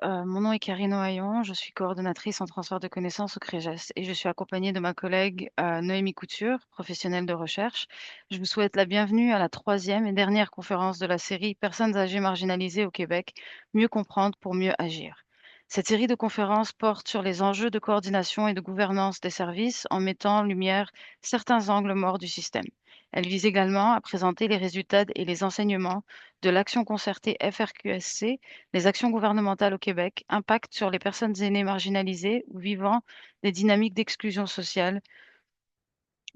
Mon nom est Karine Ohayon, je suis coordonnatrice en transfert de connaissances au CREGES et je suis accompagnée de ma collègue Noémie Couture, professionnelle de recherche. Je vous souhaite la bienvenue à la troisième et dernière conférence de la série Personnes âgées marginalisées au Québec, mieux comprendre pour mieux agir. Cette série de conférences porte sur les enjeux de coordination et de gouvernance des services en mettant en lumière certains angles morts du système. Elle vise également à présenter les résultats et les enseignements de l'action concertée FRQSC, les actions gouvernementales au Québec, impactent sur les personnes aînées marginalisées ou vivant des dynamiques d'exclusion sociale,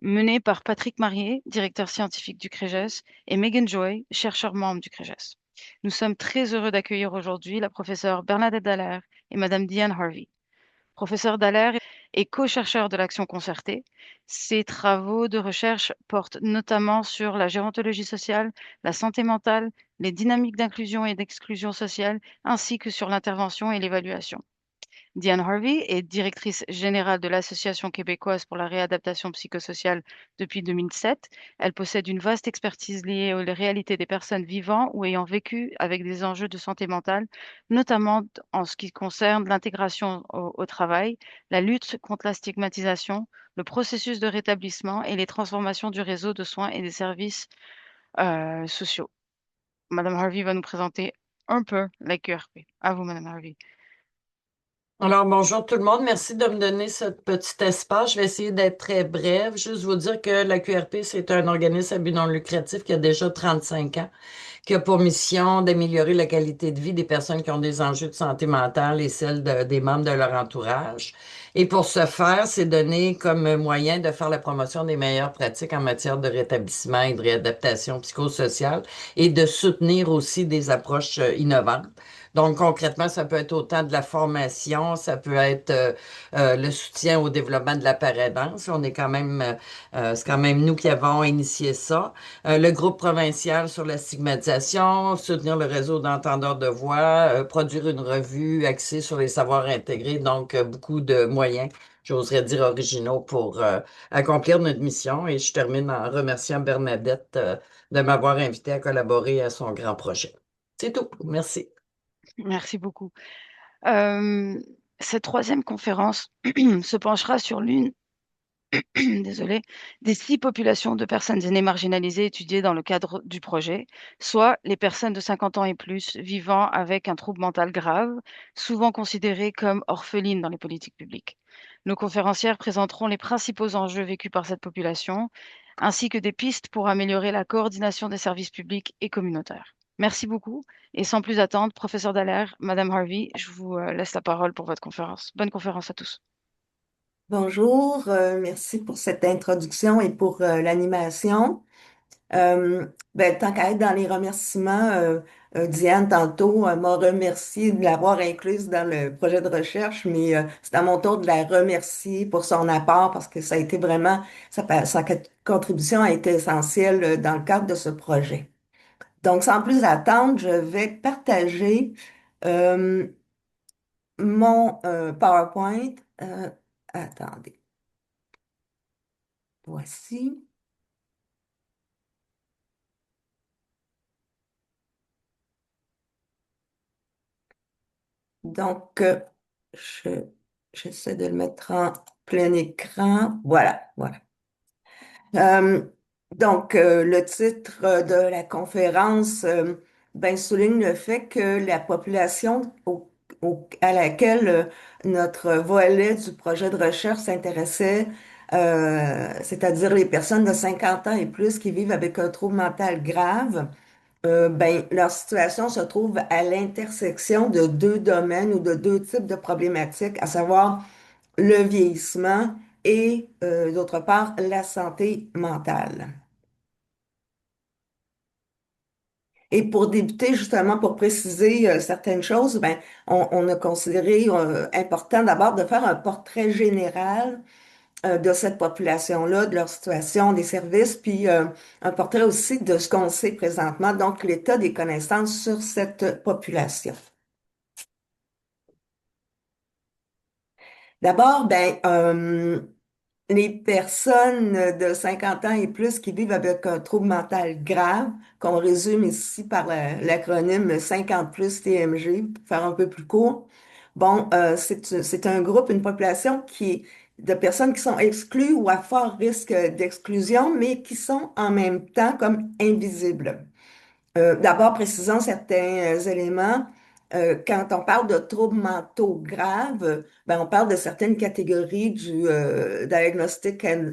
menées par Patrick Marier, directeur scientifique du CREGES, et Megan Joy, chercheur membre du CREGES. Nous sommes très heureux d'accueillir aujourd'hui la professeure Bernadette Dallaire et Madame Diane Harvey. Professeur Dallaire est co-chercheur de l'action concertée. Ses travaux de recherche portent notamment sur la gérontologie sociale, la santé mentale, les dynamiques d'inclusion et d'exclusion sociale, ainsi que sur l'intervention et l'évaluation. Diane Harvey est directrice générale de l'Association québécoise pour la réadaptation psychosociale depuis 2007. Elle possède une vaste expertise liée aux réalités des personnes vivant ou ayant vécu avec des enjeux de santé mentale, notamment en ce qui concerne l'intégration au travail, la lutte contre la stigmatisation, le processus de rétablissement et les transformations du réseau de soins et des services sociaux. Madame Harvey va nous présenter un peu la QRP. À vous, Madame Harvey. Alors, bonjour tout le monde. Merci de me donner ce petit espace. Je vais essayer d'être très brève. Juste vous dire que la QRP, c'est un organisme à but non lucratif qui a déjà 35 ans, qui a pour mission d'améliorer la qualité de vie des personnes qui ont des enjeux de santé mentale et celle des membres de leur entourage. Et pour ce faire, c'est donné comme moyen de faire la promotion des meilleures pratiques en matière de rétablissement et de réadaptation psychosociale et de soutenir aussi des approches innovantes. Donc, concrètement, ça peut être autant de la formation, ça peut être le soutien au développement de la parrainage. On est quand même, c'est quand même nous qui avons initié ça. Le groupe provincial sur la stigmatisation, soutenir le réseau d'entendeurs de voix, produire une revue axée sur les savoirs intégrés, donc beaucoup de moyens, j'oserais dire originaux, pour accomplir notre mission. Et je termine en remerciant Bernadette de m'avoir invité à collaborer à son grand projet. C'est tout. Merci. Merci beaucoup. Hem, Cette troisième conférence se penchera sur l'une désolée, des 6 populations de personnes aînées marginalisées étudiées dans le cadre du projet, soit les personnes de 50 ans et plus vivant avec un trouble mental grave, souvent considérées comme orphelines dans les politiques publiques. Nos conférencières présenteront les principaux enjeux vécus par cette population, ainsi que des pistes pour améliorer la coordination des services publics et communautaires. Merci beaucoup et sans plus attendre, professeur Dallaire, Madame Harvey, je vous, laisse la parole pour votre conférence. Bonne conférence à tous. Bonjour, merci pour cette introduction et pour l'animation. Tant qu'à être dans les remerciements, Diane, tantôt, m'a remercié de l'avoir incluse dans le projet de recherche, mais c'est à mon tour de la remercier pour son apport parce que ça a été vraiment, sa contribution a été essentielle dans le cadre de ce projet. Donc, sans plus attendre, je vais partager euh, mon PowerPoint. Attendez, voici. Donc, je, j'essaie de le mettre en plein écran. Voilà, voilà. Euh, le titre de la conférence souligne le fait que la population à laquelle notre volet du projet de recherche s'intéressait, c'est-à-dire les personnes de 50 ans et plus qui vivent avec un trouble mental grave, leur situation se trouve à l'intersection de deux domaines ou de deux types de problématiques, à savoir le vieillissement et, d'autre part, la santé mentale. Et pour débuter, justement, pour préciser certaines choses, on a considéré important d'abord de faire un portrait général de cette population-là, de leur situation, des services, puis un portrait aussi de ce qu'on sait présentement, donc l'état des connaissances sur cette population. D'abord, les personnes de 50 ans et plus qui vivent avec un trouble mental grave, qu'on résume ici par l'acronyme 50 plus TMG, pour faire un peu plus court. Bon, c'est un groupe, une population de personnes qui sont exclues ou à fort risque d'exclusion, mais qui sont en même temps comme invisibles. D'abord, précisons certains éléments. Quand on parle de troubles mentaux graves, ben, on parle de certaines catégories du Diagnostic and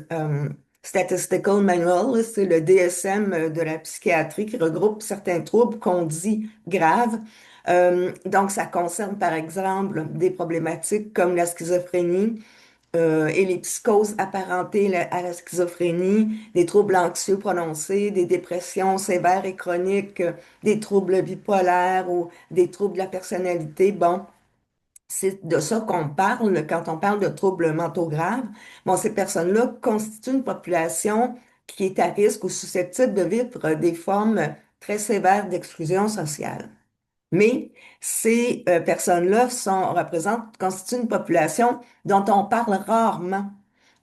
Statistical Manual. Là, c'est le DSM de la psychiatrie qui regroupe certains troubles qu'on dit graves. Donc, ça concerne, par exemple, des problématiques comme la schizophrénie, et les psychoses apparentées à la schizophrénie, des troubles anxieux prononcés, des dépressions sévères et chroniques, des troubles bipolaires ou des troubles de la personnalité. Bon, c'est de ça qu'on parle quand on parle de troubles mentaux graves. Bon, ces personnes-là constituent une population qui est à risque ou susceptible de vivre des formes très sévères d'exclusion sociale. Mais ces personnes-là constituent une population dont on parle rarement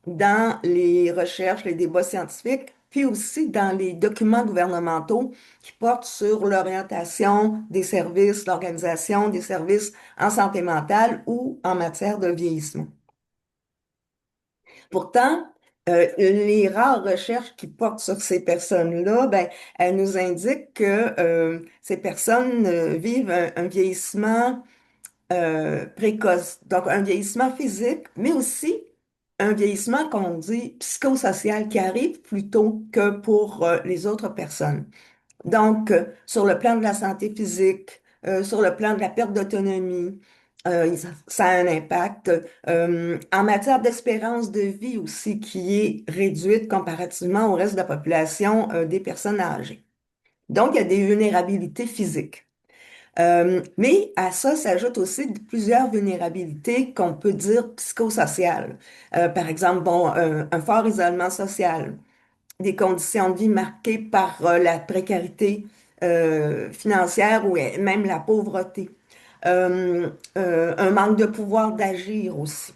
dans les recherches, les débats scientifiques, puis aussi dans les documents gouvernementaux qui portent sur l'orientation des services, l'organisation des services en santé mentale ou en matière de vieillissement. Pourtant, les rares recherches qui portent sur ces personnes-là, ben, elles nous indiquent que ces personnes vivent un vieillissement précoce. Donc, un vieillissement physique, mais aussi un vieillissement qu'on dit psychosocial qui arrive plus tôt que pour les autres personnes. Donc, sur le plan de la santé physique, sur le plan de la perte d'autonomie, ça a un impact. En matière d'espérance de vie aussi, qui est réduite comparativement au reste de la population, des personnes âgées. Donc, il y a des vulnérabilités physiques. Mais à ça s'ajoutent aussi plusieurs vulnérabilités qu'on peut dire psychosociales. Par exemple, bon, un fort isolement social, des conditions de vie marquées par la précarité financière ou même la pauvreté. Un manque de pouvoir d'agir aussi.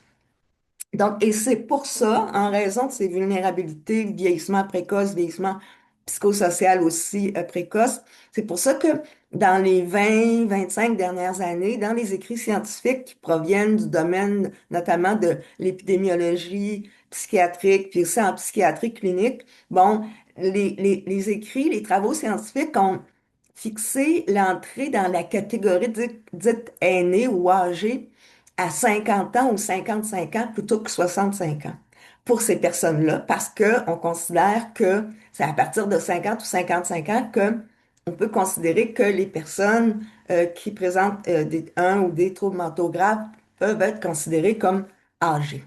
Donc, et c'est pour ça, en raison de ces vulnérabilités, vieillissement précoce, vieillissement psychosocial aussi précoce, c'est pour ça que dans les 20, 25 dernières années, dans les écrits scientifiques qui proviennent du domaine notamment de l'épidémiologie psychiatrique, puis aussi en psychiatrie clinique, bon, les écrits, les travaux scientifiques ont fixé l'entrée dans la catégorie dite aînée ou âgée à 50 ans ou 55 ans plutôt que 65 ans pour ces personnes-là, parce qu'on considère que c'est à partir de 50 ou 55 ans que on peut considérer que les personnes qui présentent un ou des troubles mentaux graves peuvent être considérées comme âgées.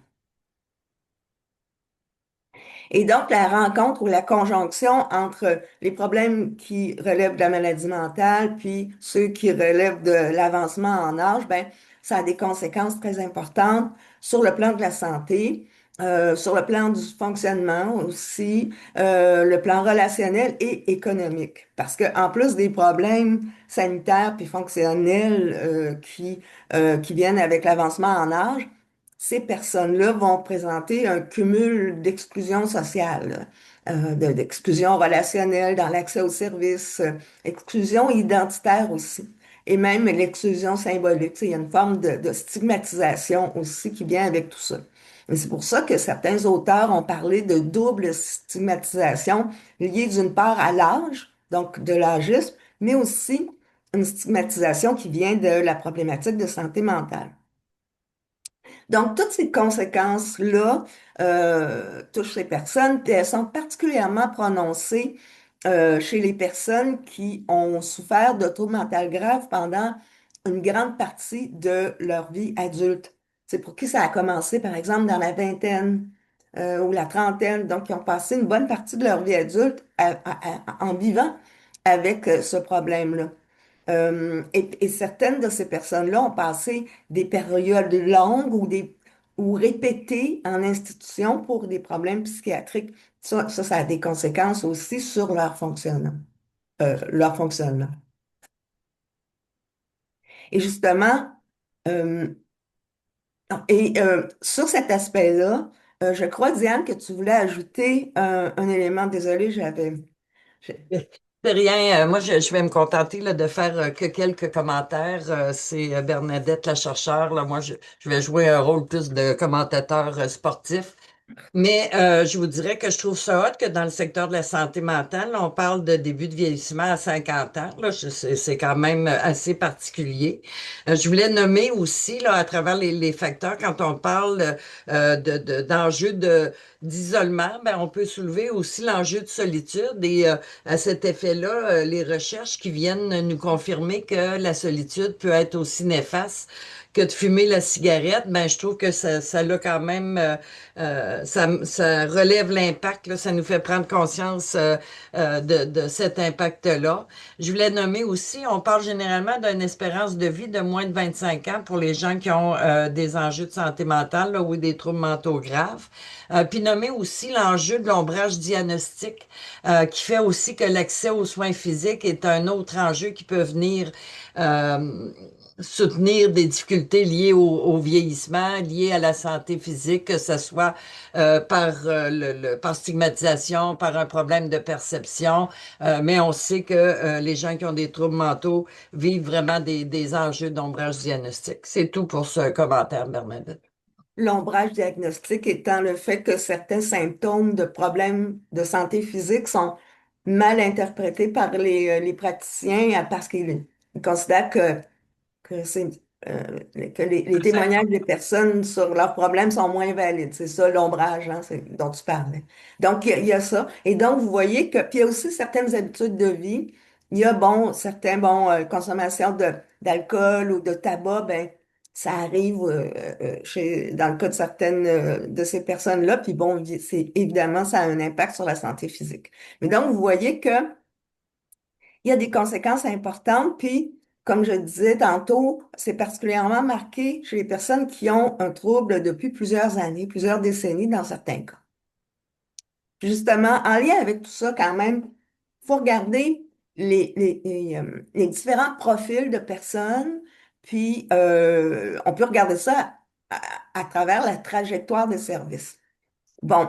Et donc, la rencontre ou la conjonction entre les problèmes qui relèvent de la maladie mentale puis ceux qui relèvent de l'avancement en âge, ben, ça a des conséquences très importantes sur le plan de la santé, sur le plan du fonctionnement aussi, le plan relationnel et économique. Parce que en plus des problèmes sanitaires puis fonctionnels qui viennent avec l'avancement en âge, ces personnes-là vont présenter un cumul d'exclusion sociale, d'exclusion relationnelle dans l'accès aux services, exclusion identitaire aussi, et même l'exclusion symbolique. Tu sais, il y a une forme de stigmatisation aussi qui vient avec tout ça. Et c'est pour ça que certains auteurs ont parlé de double stigmatisation liée d'une part à l'âge, donc de l'âgisme, mais aussi une stigmatisation qui vient de la problématique de santé mentale. Donc, toutes ces conséquences-là touchent les personnes, puis elles sont particulièrement prononcées chez les personnes qui ont souffert de troubles mentaux graves pendant une grande partie de leur vie adulte. C'est pour qui ça a commencé, par exemple, dans la vingtaine ou la trentaine, donc qui ont passé une bonne partie de leur vie adulte en vivant avec ce problème-là. Et certaines de ces personnes-là ont passé des périodes longues ou répétées en institution pour des problèmes psychiatriques. Ça a des conséquences aussi sur leur fonctionnement. Leur fonctionnement. Et justement, sur cet aspect-là, Je crois, Diane, que tu voulais ajouter un élément. Désolée, j'ai- C'est rien. Moi, je vais me contenter là, de faire que quelques commentaires. C'est Bernadette, la chercheure. Là, moi, je vais jouer un rôle plus de commentateur sportif. Mais je vous dirais que je trouve ça hot que dans le secteur de la santé mentale, là, on parle de début de vieillissement à 50 ans. Là, c'est quand même assez particulier. Je voulais nommer aussi, là, à travers les facteurs, quand on parle d'enjeux d'isolement, ben, on peut soulever aussi l'enjeu de solitude. Et à cet effet-là, les recherches qui viennent nous confirmer que la solitude peut être aussi néfaste que de fumer la cigarette, ben, je trouve que ça l'a quand même ça relève l'impact, là, ça nous fait prendre conscience de cet impact-là. Je voulais nommer aussi, on parle généralement d'une espérance de vie de moins de 25 ans pour les gens qui ont des enjeux de santé mentale là, ou des troubles mentaux graves. Puis nommer aussi l'enjeu de l'ombrage diagnostique, qui fait aussi que l'accès aux soins physiques est un autre enjeu qui peut venir euh, soutenir des difficultés liées au vieillissement, liées à la santé physique, que ce soit par stigmatisation, par un problème de perception. Mais on sait que les gens qui ont des troubles mentaux vivent vraiment des enjeux d'ombrage diagnostique. C'est tout pour ce commentaire, Bernadette. L'ombrage diagnostique étant le fait que certains symptômes de problèmes de santé physique sont mal interprétés par les praticiens parce qu'ils considèrent que c'est que les témoignages des personnes sur leurs problèmes sont moins valides. C'est ça l'ombrage, hein, dont tu parlais. Donc, il y a ça. Et donc, vous voyez que, puis il y a aussi certaines habitudes de vie. Il y a, bon, certains, bon, consommation d'alcool ou de tabac, ben, ça arrive dans le cas de certaines de ces personnes-là. Puis bon, c'est évidemment, ça a un impact sur la santé physique. Mais donc, vous voyez que il y a des conséquences importantes, puis, comme je disais tantôt, c'est particulièrement marqué chez les personnes qui ont un trouble depuis plusieurs années, plusieurs décennies dans certains cas. Puis justement, en lien avec tout ça, quand même, il faut regarder les différents profils de personnes, puis on peut regarder ça à travers la trajectoire des services. Bon,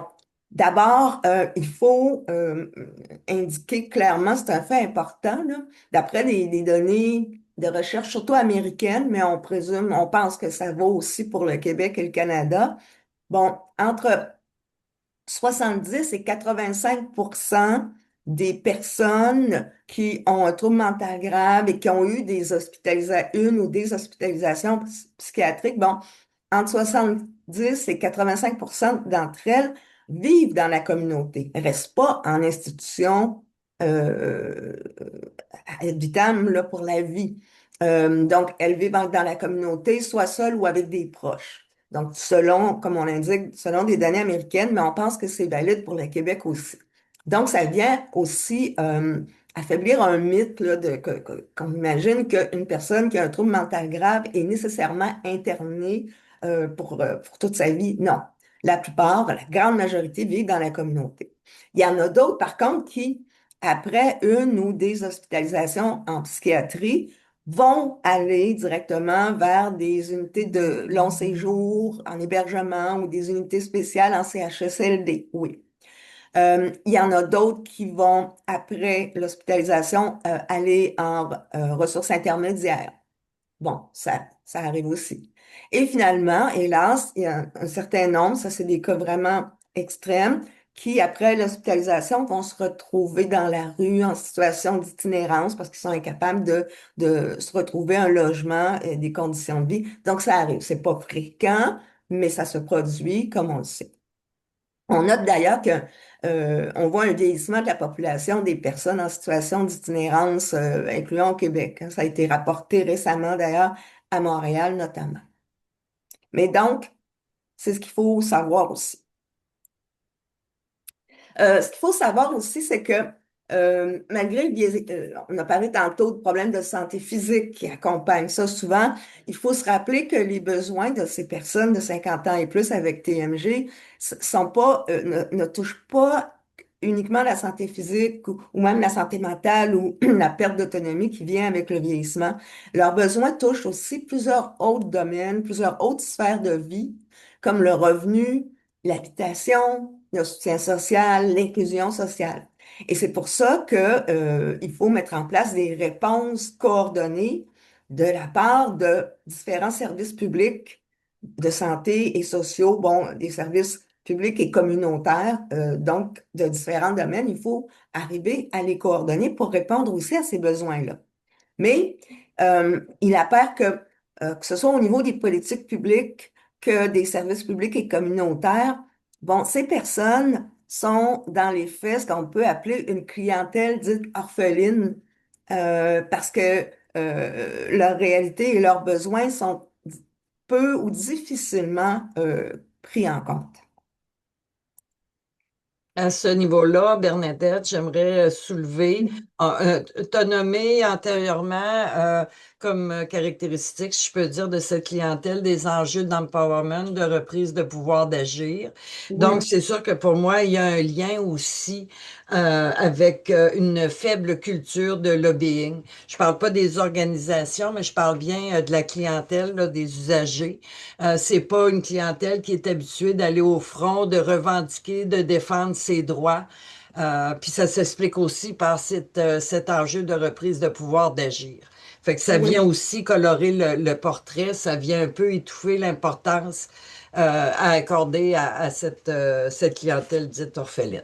d'abord, il faut indiquer clairement, c'est un fait important, là, d'après les données de recherche, surtout américaines, mais on présume, on pense que ça vaut aussi pour le Québec et le Canada. Bon, entre 70 et 85 des personnes qui ont un trouble mental grave et qui ont eu une ou des hospitalisations psychiatriques, bon, entre 70 et 85 d'entre elles vivent dans la communauté, ne restent pas en institution euh, ad vitam là, pour la vie. Donc, elles vivent dans la communauté, soit seules ou avec des proches. Donc, selon, comme on l'indique, selon des données américaines, mais on pense que c'est valide pour le Québec aussi. Donc, ça vient aussi affaiblir un mythe là, qu'on imagine qu'une personne qui a un trouble mental grave est nécessairement internée pour toute sa vie. Non. La plupart, la grande majorité vivent dans la communauté. Il y en a d'autres, par contre, qui, après une ou des hospitalisations en psychiatrie, vont aller directement vers des unités de long séjour en hébergement ou des unités spéciales en CHSLD. Oui. Il y en a d'autres qui vont, après l'hospitalisation, aller en ressources intermédiaires. Bon, ça arrive aussi. Et finalement, hélas, il y a un certain nombre, ça c'est des cas vraiment extrêmes, qui, après l'hospitalisation, vont se retrouver dans la rue en situation d'itinérance parce qu'ils sont incapables de se retrouver un logement et des conditions de vie. Donc, ça arrive. C'est pas fréquent, mais ça se produit comme on le sait. On note d'ailleurs que on voit un vieillissement de la population des personnes en situation d'itinérance, incluant au Québec, hein. Ça a été rapporté récemment d'ailleurs à Montréal notamment. Mais donc, c'est ce qu'il faut savoir aussi. Ce qu'il faut savoir aussi, c'est que malgré le on a parlé tantôt de problèmes de santé physique qui accompagnent ça souvent, il faut se rappeler que les besoins de ces personnes de 50 ans et plus avec TMG sont pas, ne touchent pas uniquement la santé physique ou même la santé mentale ou la perte d'autonomie qui vient avec le vieillissement. Leurs besoins touchent aussi plusieurs autres domaines, plusieurs autres sphères de vie, comme le revenu, l'habitation, le soutien social, l'inclusion sociale. Et c'est pour ça que, il faut mettre en place des réponses coordonnées de la part de différents services publics de santé et sociaux, bon, des services publics et communautaires, donc de différents domaines. Il faut arriver à les coordonner pour répondre aussi à ces besoins-là. Mais il apparaît que ce soit au niveau des politiques publiques que des services publics et communautaires, bon, ces personnes sont dans les faits ce qu'on peut appeler une clientèle dite orpheline, parce que leur réalité et leurs besoins sont peu ou difficilement pris en compte. À ce niveau-là, Bernadette, j'aimerais soulever, tu as nommé antérieurement comme caractéristique, si je peux dire, de cette clientèle des enjeux d'empowerment, de reprise de pouvoir d'agir. Donc, Oui, c'est sûr que pour moi, il y a un lien aussi avec une faible culture de lobbying. Je parle pas des organisations, mais je parle bien de la clientèle, là, des usagers. C'est pas une clientèle qui est habituée d'aller au front, de revendiquer, de défendre ses droits. Puis ça s'explique aussi par cet enjeu de reprise de pouvoir d'agir. Fait que ça vient oui. aussi colorer le portrait, ça vient un peu étouffer l'importance à accorder à cette clientèle dite orpheline.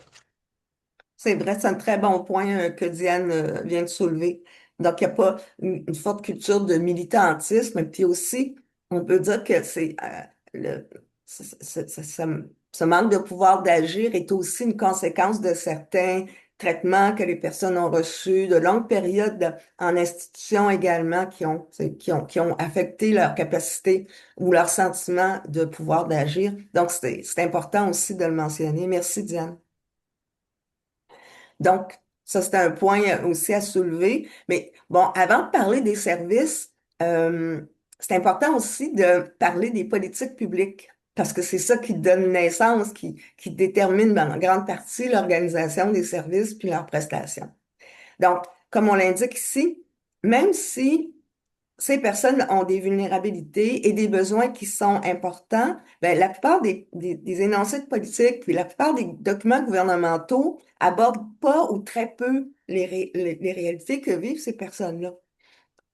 C'est vrai, c'est un très bon point que Diane vient de soulever. Donc, il n'y a pas une forte culture de militantisme, puis aussi, on peut dire que c'est le, ce manque de pouvoir d'agir est aussi une conséquence de certains traitements que les personnes ont reçus, de longues périodes en institution également qui ont affecté leur capacité ou leur sentiment de pouvoir d'agir. Donc, c'est important aussi de le mentionner. Merci, Diane. Donc, ça, c'est un point aussi à soulever. Mais bon, avant de parler des services, euh, c'est important aussi de parler des politiques publiques, parce que c'est ça qui donne naissance, qui détermine en grande partie l'organisation des services puis leurs prestations. Donc, comme on l'indique ici, même si ces personnes ont des vulnérabilités et des besoins qui sont importants, ben, la plupart des énoncés de politique, puis la plupart des documents gouvernementaux abordent pas ou très peu les réalités que vivent ces personnes-là.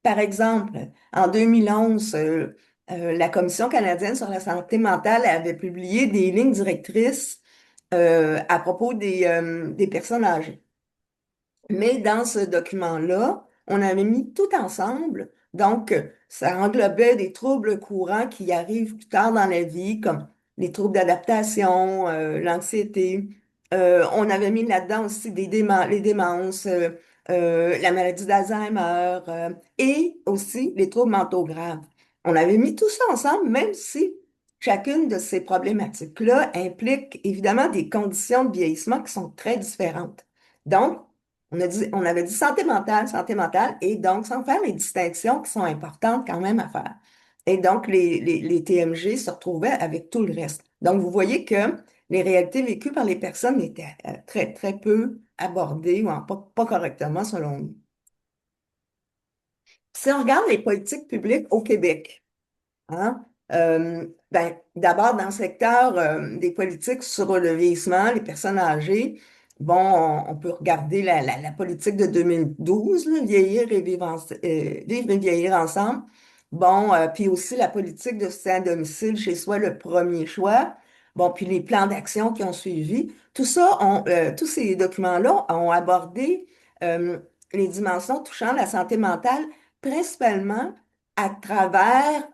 Par exemple, en 2011, la Commission canadienne sur la santé mentale avait publié des lignes directrices à propos des personnes âgées. Mais dans ce document-là, on avait mis tout ensemble. Donc, ça englobait des troubles courants qui arrivent plus tard dans la vie, comme les troubles d'adaptation, l'anxiété. On avait mis là-dedans aussi les démences, la maladie d'Alzheimer, et aussi les troubles mentaux graves. On avait mis tout ça ensemble, même si chacune de ces problématiques-là implique évidemment des conditions de vieillissement qui sont très différentes. Donc, on avait dit santé mentale, et donc sans faire les distinctions qui sont importantes quand même à faire. Et donc, les TMG se retrouvaient avec tout le reste. Donc, vous voyez que les réalités vécues par les personnes étaient très, très peu abordées ou pas correctement selon nous. Si on regarde les politiques publiques au Québec, hein, ben, d'abord, dans le secteur des politiques sur le vieillissement, les personnes âgées, bon, on peut regarder la politique de 2012, là, vieillir et vivre et vieillir ensemble. Bon, puis aussi la politique de soutien à domicile chez soi, le premier choix. Bon, puis les plans d'action qui ont suivi. Tout ça, tous ces documents-là ont abordé euh, les dimensions touchant la santé mentale, principalement à travers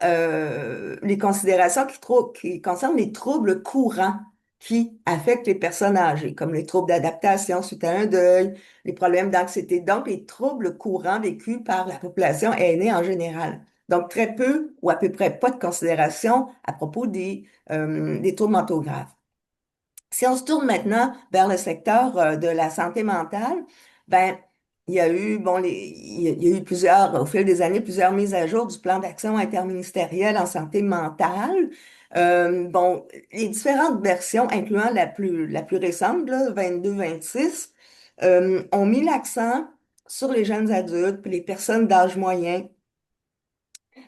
les considérations qui concernent les troubles courants qui affectent les personnes âgées, comme les troubles d'adaptation suite à un deuil, les problèmes d'anxiété, donc les troubles courants vécus par la population aînée en général. Donc, très peu ou à peu près pas de considération à propos des troubles mentaux graves. Si on se tourne maintenant vers le secteur de la santé mentale, ben, il y a eu, bon, il y a eu au fil des années, plusieurs mises à jour du plan d'action interministériel en santé mentale. Bon, les différentes versions, incluant la plus récente, là, 22-26, ont mis l'accent sur les jeunes adultes puis les personnes d'âge moyen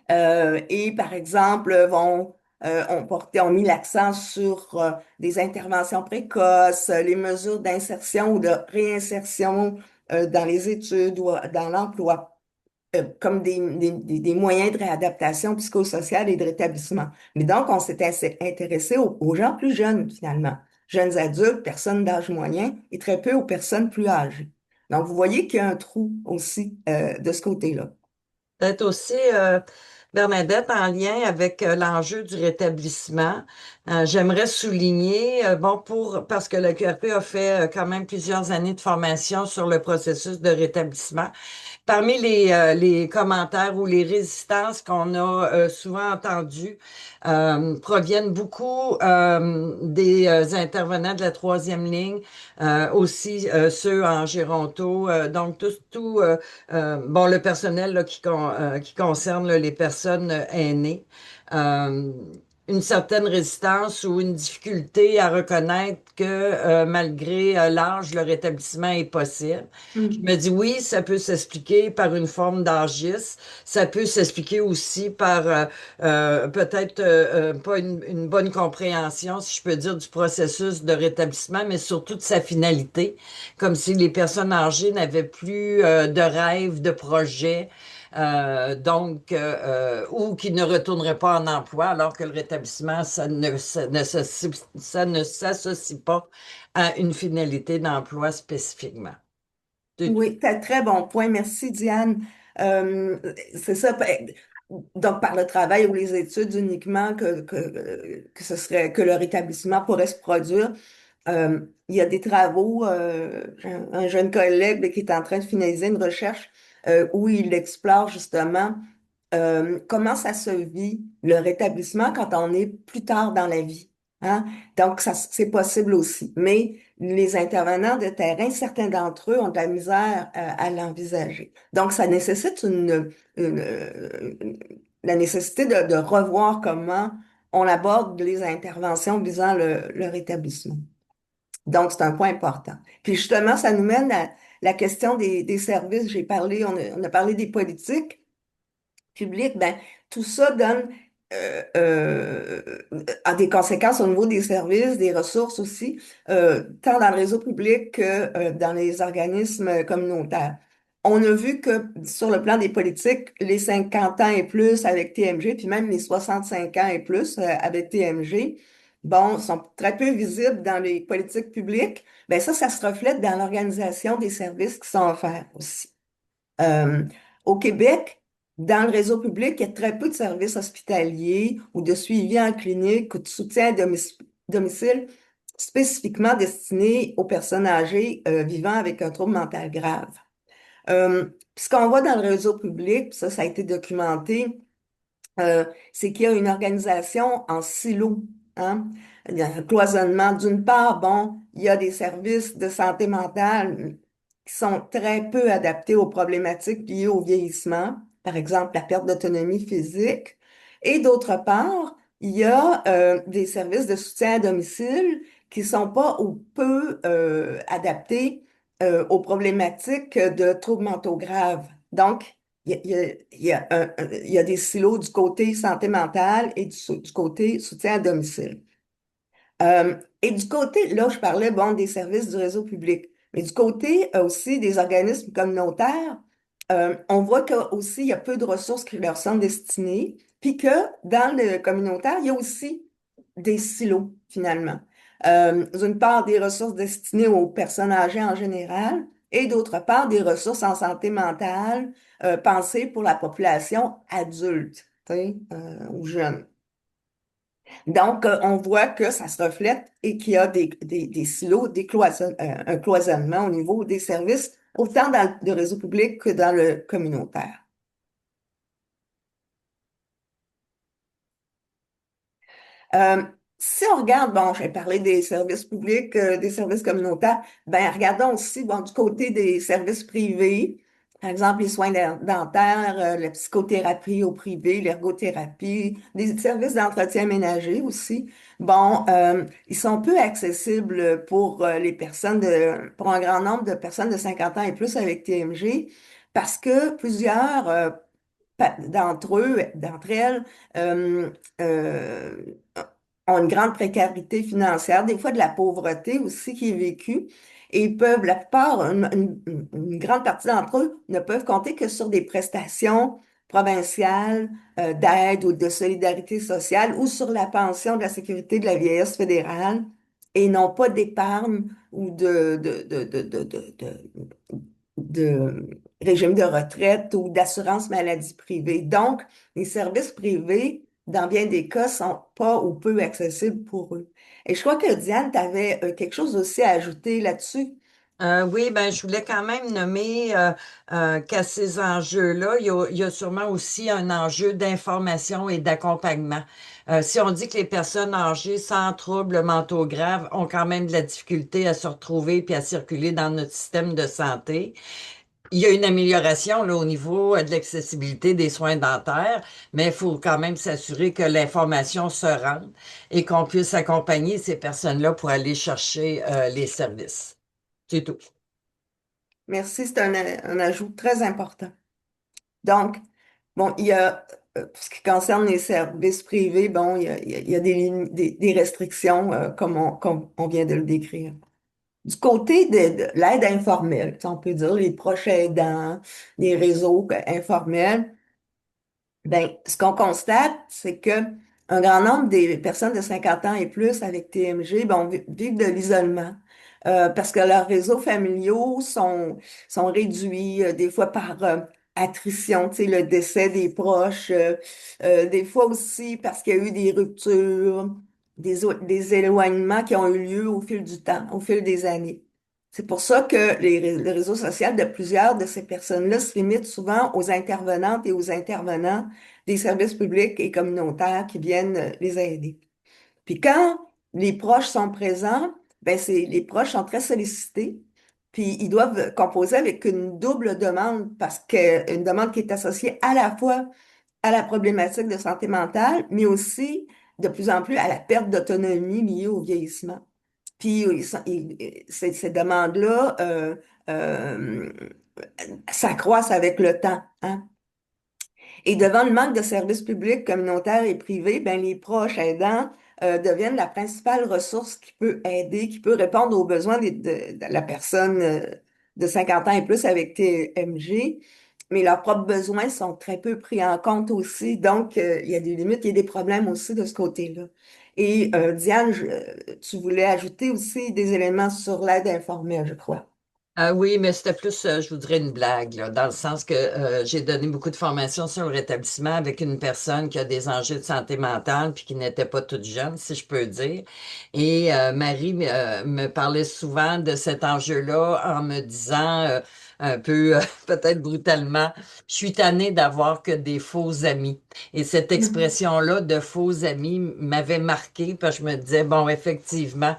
et, par exemple, vont ont mis l'accent sur des interventions précoces, les mesures d'insertion ou de réinsertion dans les études ou dans l'emploi, comme des moyens de réadaptation psychosociale et de rétablissement. Mais donc, on s'est intéressé aux gens plus jeunes, finalement. Jeunes adultes, personnes d'âge moyen et très peu aux personnes plus âgées. Donc, vous voyez qu'il y a un trou aussi de ce côté-là. Peut-être aussi, Bernadette, en lien avec l'enjeu du rétablissement, j'aimerais souligner, bon, parce que le QRP a fait quand même plusieurs années de formation sur le processus de rétablissement. Parmi les commentaires ou les résistances qu'on a souvent entendues proviennent beaucoup des intervenants de la troisième ligne, aussi ceux en géronto, donc bon, le personnel là, qui concerne là, les personnes aînées. Euh, une certaine résistance ou une difficulté à reconnaître que malgré l'âge, le rétablissement est possible. Je Mm. me dis oui, ça peut s'expliquer par une forme d'âgisme, ça peut s'expliquer aussi par peut-être pas une bonne compréhension, si je peux dire, du processus de rétablissement, mais surtout de sa finalité, comme si les personnes âgées n'avaient plus de rêves, de projets. Ou qui ne retourneraient pas en emploi, alors que le rétablissement, ça ne s'associe pas à une finalité d'emploi spécifiquement. Oui, t'as très bon point. Merci, Diane. Euh, c'est ça. Donc, par le travail ou les études uniquement que ce serait, que le rétablissement pourrait se produire. Il y a des travaux, un jeune collègue qui est en train de finaliser une recherche où il explore justement comment ça se vit, le rétablissement quand on est plus tard dans la vie. Hein? Donc, ça, c'est possible aussi. Mais les intervenants de terrain, certains d'entre eux ont de la misère à l'envisager. Donc, ça nécessite la nécessité de revoir comment on aborde les interventions visant le rétablissement. Donc, c'est un point important. Puis justement, ça nous mène à la question des services. On a parlé des politiques publiques. Ben, tout ça donne a des conséquences au niveau des services, des ressources aussi, tant dans le réseau public que dans les organismes communautaires. On a vu que sur le plan des politiques, les 50 ans et plus avec TMG, puis même les 65 ans et plus avec TMG, bon, sont très peu visibles dans les politiques publiques. Ben ça se reflète dans l'organisation des services qui sont offerts aussi. Euh, Au Québec, dans le réseau public, il y a très peu de services hospitaliers ou de suivi en clinique ou de soutien à domicile spécifiquement destinés aux personnes âgées vivant avec un trouble mental grave. Puis ce qu'on voit dans le réseau public, puis ça a été documenté, c'est qu'il y a une organisation en silo, hein? Il y a un cloisonnement. D'une part, bon, il y a des services de santé mentale qui sont très peu adaptés aux problématiques liées au vieillissement, par exemple la perte d'autonomie physique. Et d'autre part, il y a des services de soutien à domicile qui sont pas ou peu adaptés aux problématiques de troubles mentaux graves. Donc, il y a des silos du côté santé mentale et du côté soutien à domicile. Et du côté, là, je parlais, bon, des services du réseau public, mais du côté aussi des organismes communautaires, on voit que aussi il y a peu de ressources qui leur sont destinées, puis que dans le communautaire, il y a aussi des silos, finalement. D'une part, des ressources destinées aux personnes âgées en général, et d'autre part, des ressources en santé mentale, pensées pour la population adulte, tu sais, ou jeune. Donc, on voit que ça se reflète et qu'il y a des silos, un cloisonnement au niveau des services, autant dans le réseau public que dans le communautaire. Euh, Si on regarde, bon, j'ai parlé des services publics, des services communautaires, ben regardons aussi, bon, du côté des services privés, par exemple les soins dentaires, la psychothérapie au privé, l'ergothérapie, des services d'entretien ménager aussi. Bon, ils sont peu accessibles pour les personnes pour un grand nombre de personnes de 50 ans et plus avec TMG, parce que plusieurs d'entre elles, euh, euh, ont une grande précarité financière, des fois de la pauvreté aussi qui est vécue. Et ils peuvent, la plupart, une grande partie d'entre eux ne peuvent compter que sur des prestations provinciales d'aide ou de solidarité sociale ou sur la pension de la sécurité de la vieillesse fédérale et n'ont pas d'épargne ou de régime de retraite ou d'assurance maladie privée. Donc, les services privés, dans bien des cas, sont pas ou peu accessibles pour eux. Et je crois que Diane, tu avais quelque chose aussi à ajouter là-dessus. Oui, ben, je voulais quand même nommer qu'à ces enjeux-là, il y a sûrement aussi un enjeu d'information et d'accompagnement. Si on dit que les personnes âgées sans troubles mentaux graves ont quand même de la difficulté à se retrouver puis à circuler dans notre système de santé, il y a une amélioration là, au niveau de l'accessibilité des soins dentaires, mais il faut quand même s'assurer que l'information se rende et qu'on puisse accompagner ces personnes-là pour aller chercher les services. C'est tout. Merci, c'est un ajout très important. Donc, bon, il y a, pour ce qui concerne les services privés, bon, il y a des restrictions, comme on vient de le décrire. Du côté de l'aide informelle, tu sais, on peut dire les proches aidants, les réseaux informels, ben, ce qu'on constate, c'est que un grand nombre des personnes de 50 ans et plus avec TMG, ben, vivent de l'isolement. Parce que leurs réseaux familiaux sont réduits, des fois par attrition, tu sais, le décès des proches, des fois aussi parce qu'il y a eu des ruptures, des éloignements qui ont eu lieu au fil du temps, au fil des années. C'est pour ça que le réseau social de plusieurs de ces personnes-là se limite souvent aux intervenantes et aux intervenants des services publics et communautaires qui viennent les aider. Puis quand les proches sont présents, ben les proches sont très sollicités, puis ils doivent composer avec une double demande parce que une demande qui est associée à la fois à la problématique de santé mentale, mais aussi de plus en plus à la perte d'autonomie liée au vieillissement. Puis ces demandes-là euh, s'accroissent avec le temps, hein. Et devant le manque de services publics, communautaires et privés, ben, les proches aidants deviennent la principale ressource qui peut aider, qui peut répondre aux besoins de la personne de 50 ans et plus avec TMG. Mais leurs propres besoins sont très peu pris en compte aussi. Donc, il y a des limites, il y a des problèmes aussi de ce côté-là. Et Diane, tu voulais ajouter aussi des éléments sur l'aide informelle, je crois. Ah oui, mais c'était plus, je vous dirais, une blague, là, dans le sens que j'ai donné beaucoup de formations sur le rétablissement avec une personne qui a des enjeux de santé mentale puis qui n'était pas toute jeune, si je peux dire. Et Marie me parlait souvent de cet enjeu-là en me disant un peu, peut-être brutalement, je suis tannée d'avoir que des faux amis. Et cette Mhm. expression-là de faux amis m'avait marqué parce que je me disais, bon, effectivement,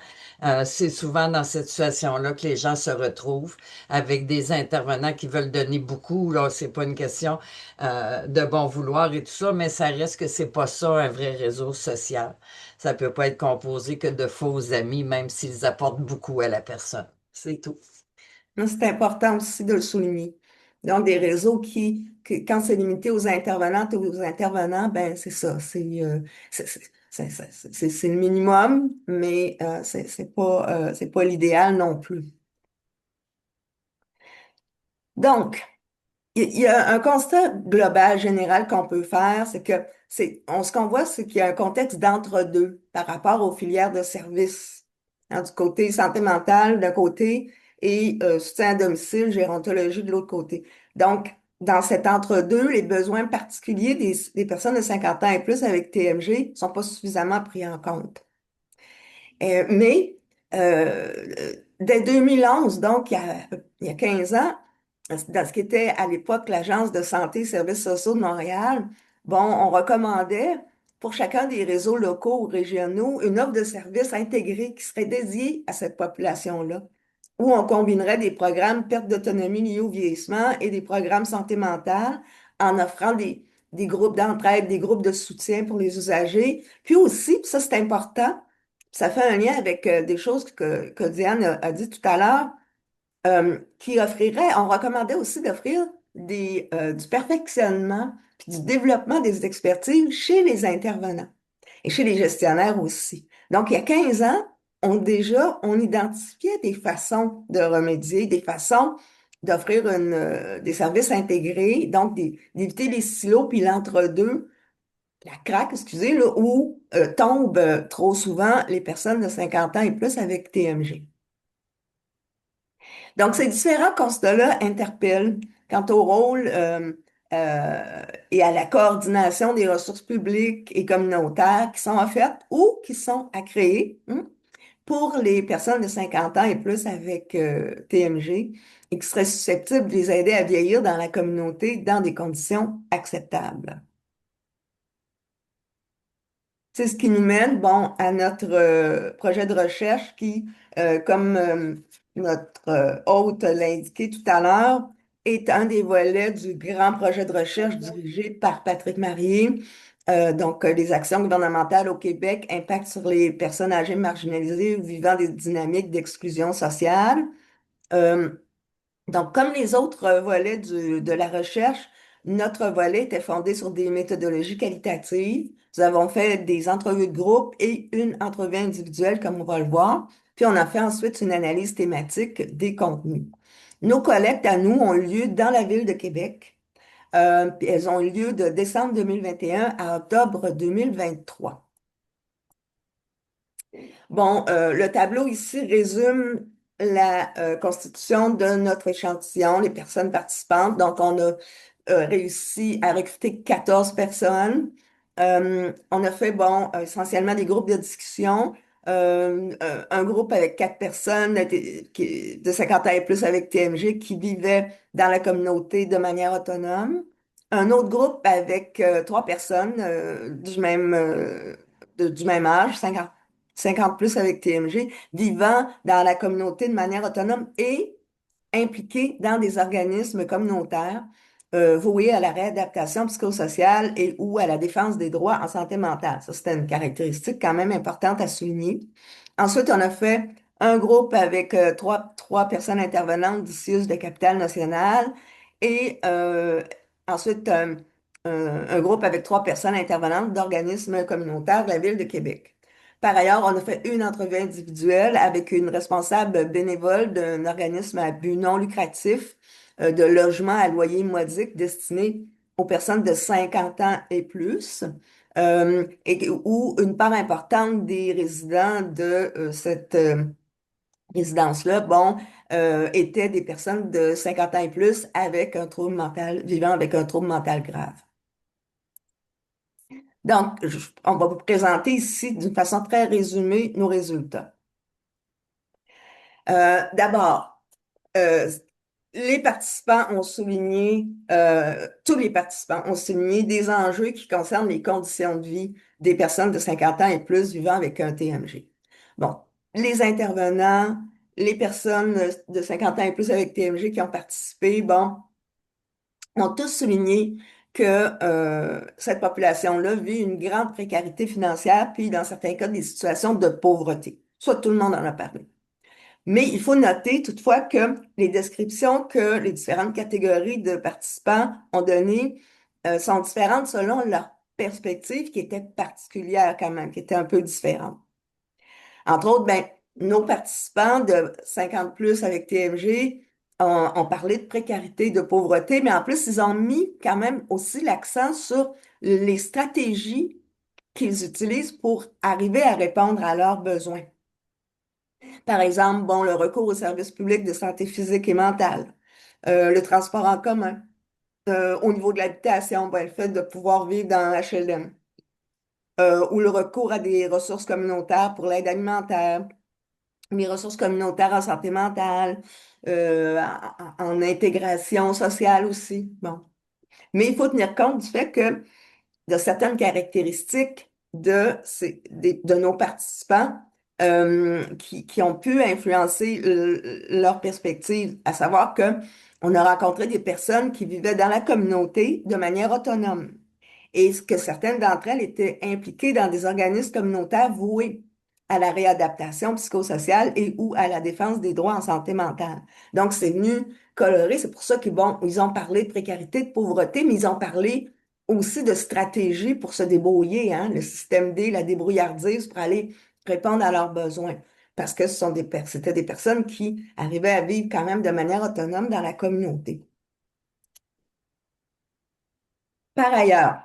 c'est souvent dans cette situation-là que les gens se retrouvent avec des intervenants qui veulent donner beaucoup. Là, c'est pas une question de bon vouloir et tout ça, mais ça reste que c'est pas ça un vrai réseau social. Ça peut pas être composé que de faux amis, même s'ils apportent beaucoup à la personne. C'est tout. C'est important aussi de le souligner. Donc, des réseaux quand c'est limité aux intervenantes et aux intervenants, ben c'est ça, c'est le minimum, mais c'est pas l'idéal non plus. Donc, il y a un constat global général qu'on peut faire, c'est que ce qu'on voit, c'est qu'il y a un contexte d'entre-deux par rapport aux filières de services. Hein, du côté santé mentale d'un côté et soutien à domicile, gérontologie de l'autre côté. Donc, dans cet entre-deux, les besoins particuliers des personnes de 50 ans et plus avec TMG sont pas suffisamment pris en compte. Mais dès 2011, donc il y a 15 ans, dans ce qui était à l'époque l'Agence de santé et services sociaux de Montréal, bon, on recommandait pour chacun des réseaux locaux ou régionaux une offre de services intégrée qui serait dédiée à cette population-là, où on combinerait des programmes perte d'autonomie liés au vieillissement et des programmes santé mentale en offrant des groupes d'entraide, des groupes de soutien pour les usagers. Puis aussi, puis ça c'est important, ça fait un lien avec des choses que Diane a dit tout à l'heure, on recommandait aussi d'offrir du perfectionnement puis du développement des expertises chez les intervenants et chez les gestionnaires aussi. Donc, il y a 15 ans, on identifiait des façons de remédier, des façons d'offrir des services intégrés, donc d'éviter les silos puis l'entre-deux, la craque, excusez, là, où tombent trop souvent les personnes de 50 ans et plus avec TMG. Donc, ces différents constats-là interpellent quant au rôle et à la coordination des ressources publiques et communautaires qui sont offertes ou qui sont à créer pour les personnes de 50 ans et plus avec TMG et qui seraient susceptibles de les aider à vieillir dans la communauté dans des conditions acceptables. C'est ce qui nous mène, bon, à notre projet de recherche qui, comme notre hôte l'a indiqué tout à l'heure, est un des volets du grand projet de recherche dirigé par Patrick Marié. Donc, les actions gouvernementales au Québec impactent sur les personnes âgées marginalisées ou vivant des dynamiques d'exclusion sociale. Euh, donc, comme les autres volets de la recherche, notre volet était fondé sur des méthodologies qualitatives. Nous avons fait des entrevues de groupe et une entrevue individuelle, comme on va le voir. Puis, on a fait ensuite une analyse thématique des contenus. Nos collectes à nous ont lieu dans la ville de Québec. Puis elles ont eu lieu de décembre 2021 à octobre 2023. Bon, le tableau ici résume la constitution de notre échantillon, les personnes participantes. Donc, on a réussi à recruter 14 personnes. On a fait, bon, essentiellement des groupes de discussion. Un groupe avec 4 personnes de 50 ans et plus avec TMG qui vivaient dans la communauté de manière autonome. Un autre groupe avec 3 personnes du même âge, 50 plus avec TMG, vivant dans la communauté de manière autonome et impliqués dans des organismes communautaires voués à la réadaptation psychosociale et ou à la défense des droits en santé mentale. Ça, c'était une caractéristique quand même importante à souligner. Ensuite, on a fait un groupe avec trois personnes intervenantes du CIUS de Capitale-Nationale et ensuite un groupe avec 3 personnes intervenantes d'organismes communautaires de la Ville de Québec. Par ailleurs, on a fait une entrevue individuelle avec une responsable bénévole d'un organisme à but non lucratif de logement à loyer modique destiné aux personnes de 50 ans et plus, où une part importante des résidents de cette résidence-là, bon, étaient des personnes de 50 ans et plus avec un trouble mental, vivant avec un trouble mental grave. Donc, on va vous présenter ici d'une façon très résumée nos résultats. D'abord, euh, tous les participants ont souligné des enjeux qui concernent les conditions de vie des personnes de 50 ans et plus vivant avec un TMG. Bon, les intervenants, les personnes de 50 ans et plus avec TMG qui ont participé, bon, ont tous souligné que cette population-là vit une grande précarité financière, puis dans certains cas, des situations de pauvreté. Soit tout le monde en a parlé. Mais il faut noter toutefois que les descriptions que les différentes catégories de participants ont données sont différentes selon leur perspective qui était particulière quand même, qui était un peu différente. Entre autres, ben, nos participants de 50 plus avec TMG ont parlé de précarité, de pauvreté, mais en plus, ils ont mis quand même aussi l'accent sur les stratégies qu'ils utilisent pour arriver à répondre à leurs besoins. Par exemple, bon, le recours aux services publics de santé physique et mentale, le transport en commun, au niveau de l'habitation, ben, le fait de pouvoir vivre dans HLM, ou le recours à des ressources communautaires pour l'aide alimentaire, les ressources communautaires en santé mentale, en intégration sociale aussi. Bon. Mais il faut tenir compte du fait que de certaines caractéristiques de nos participants qui ont pu influencer leur perspective, à savoir que on a rencontré des personnes qui vivaient dans la communauté de manière autonome et que certaines d'entre elles étaient impliquées dans des organismes communautaires voués à la réadaptation psychosociale et ou à la défense des droits en santé mentale. Donc, c'est venu coloré. C'est pour ça qu'ils bon, ils ont parlé de précarité, de pauvreté, mais ils ont parlé aussi de stratégie pour se débrouiller, hein, le système D, la débrouillardise pour aller répondre à leurs besoins. Parce que c'était des personnes qui arrivaient à vivre quand même de manière autonome dans la communauté. Par ailleurs,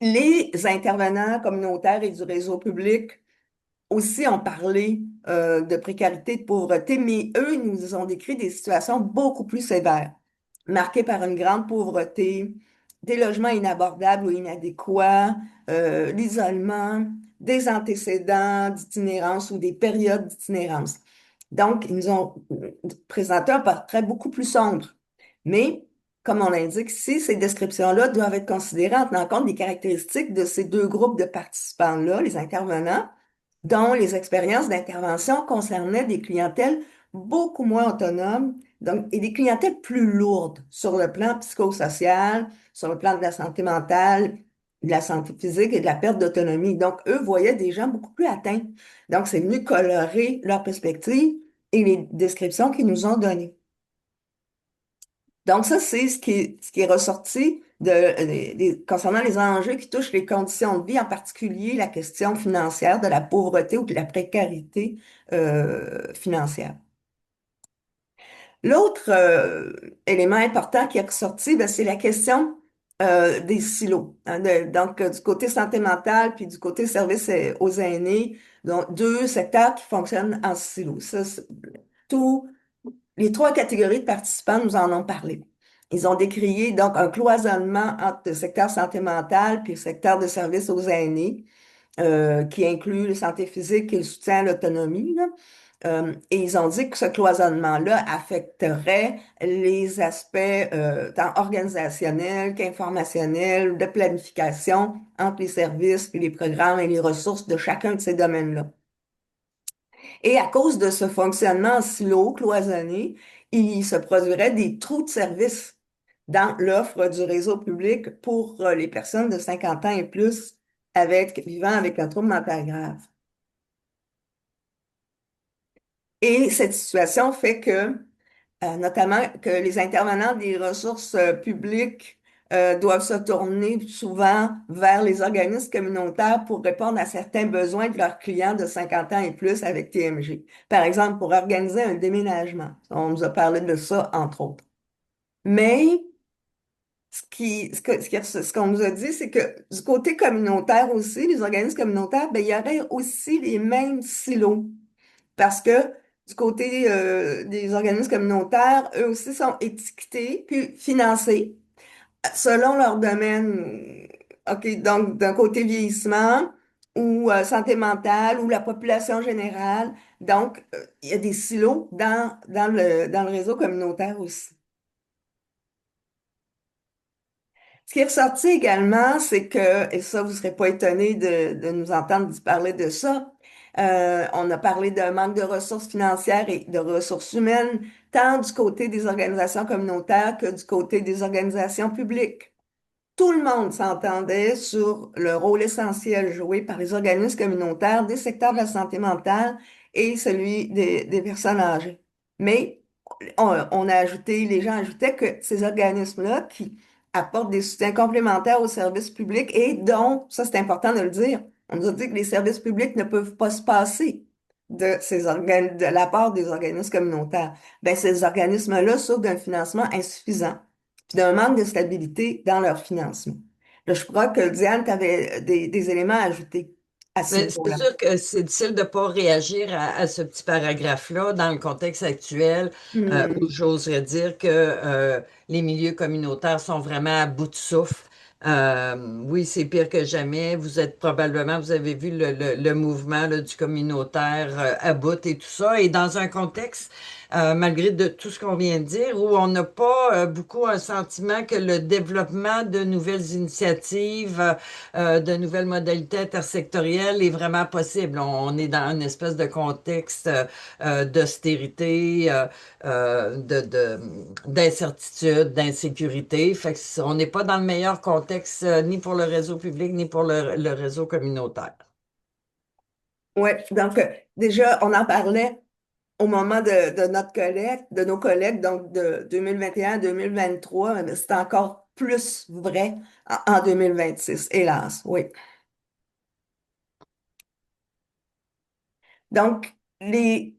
les intervenants communautaires et du réseau public aussi ont parlé de précarité, de pauvreté, mais eux nous ont décrit des situations beaucoup plus sévères, marquées par une grande pauvreté, des logements inabordables ou inadéquats, l'isolement, des antécédents d'itinérance ou des périodes d'itinérance. Donc, ils nous ont présenté un portrait beaucoup plus sombre. Mais, comme on l'indique ici, ces descriptions-là doivent être considérées en tenant compte des caractéristiques de ces deux groupes de participants-là, les intervenants, dont les expériences d'intervention concernaient des clientèles beaucoup moins autonomes, donc, et des clientèles plus lourdes sur le plan psychosocial, sur le plan de la santé mentale, de la santé physique et de la perte d'autonomie. Donc, eux voyaient des gens beaucoup plus atteints. Donc, c'est venu colorer leur perspective et les descriptions qu'ils nous ont données. Donc, ça, c'est ce qui est ressorti concernant les enjeux qui touchent les conditions de vie, en particulier la question financière, de la pauvreté ou de la précarité financière. L'autre élément important qui est ressorti, ben, c'est la question des silos, hein, donc, du côté santé mentale puis du côté service aux aînés, donc deux secteurs qui fonctionnent en silos. Ça, tout les trois catégories de participants nous en ont parlé. Ils ont décrié donc un cloisonnement entre le secteur santé mentale puis le secteur de services aux aînés, qui inclut la santé physique et le soutien à l'autonomie, là. Et ils ont dit que ce cloisonnement-là affecterait les aspects tant organisationnels qu'informationnels, de planification entre les services, puis les programmes et les ressources de chacun de ces domaines-là. Et à cause de ce fonctionnement en silo, cloisonné, il se produirait des trous de service dans l'offre du réseau public pour les personnes de 50 ans et plus vivant avec un trouble mental grave. Et cette situation fait que, notamment, que les intervenants des ressources publiques doivent se tourner souvent vers les organismes communautaires pour répondre à certains besoins de leurs clients de 50 ans et plus avec TMG. Par exemple, pour organiser un déménagement. On nous a parlé de ça, entre autres. Mais ce qu'on nous a dit, c'est que du côté communautaire aussi, les organismes communautaires, ben, il y aurait aussi les mêmes silos. Parce que du côté des organismes communautaires, eux aussi sont étiquetés puis financés selon leur domaine. OK, donc d'un côté vieillissement ou santé mentale ou la population générale. Donc, il y a des silos dans le réseau communautaire aussi. Ce qui est ressorti également, c'est que, et ça, vous ne serez pas étonnés de nous entendre parler de ça, on a parlé d'un manque de ressources financières et de ressources humaines, tant du côté des organisations communautaires que du côté des organisations publiques. Tout le monde s'entendait sur le rôle essentiel joué par les organismes communautaires des secteurs de la santé mentale et celui des personnes âgées. Mais on a ajouté, les gens ajoutaient que ces organismes-là qui apportent des soutiens complémentaires aux services publics et dont, ça c'est important de le dire, on nous a dit que les services publics ne peuvent pas se passer de la part des organismes communautaires. Ben, ces organismes-là souffrent d'un financement insuffisant puis d'un manque de stabilité dans leur financement. Là, je crois que Diane, tu avais des éléments à ajouter à ce Mais c'est niveau-là. sûr que c'est difficile de ne pas réagir à ce petit paragraphe-là dans le contexte actuel où Hmm. j'oserais dire que les milieux communautaires sont vraiment à bout de souffle. Oui, c'est pire que jamais. Vous avez vu le mouvement là, du communautaire à bout et tout ça. Et dans un contexte, malgré de tout ce qu'on vient de dire, où on n'a pas beaucoup un sentiment que le développement de nouvelles initiatives, de nouvelles modalités intersectorielles est vraiment possible. On est dans une espèce de contexte d'austérité, d'incertitude, d'insécurité. Fait que on n'est pas dans le meilleur contexte ni pour le réseau public ni pour le réseau communautaire. Oui, donc déjà, on en parlait au moment de notre collecte, de nos collègues, donc de 2021 à 2023, mais c'est encore plus vrai en 2026, hélas, oui. Donc, les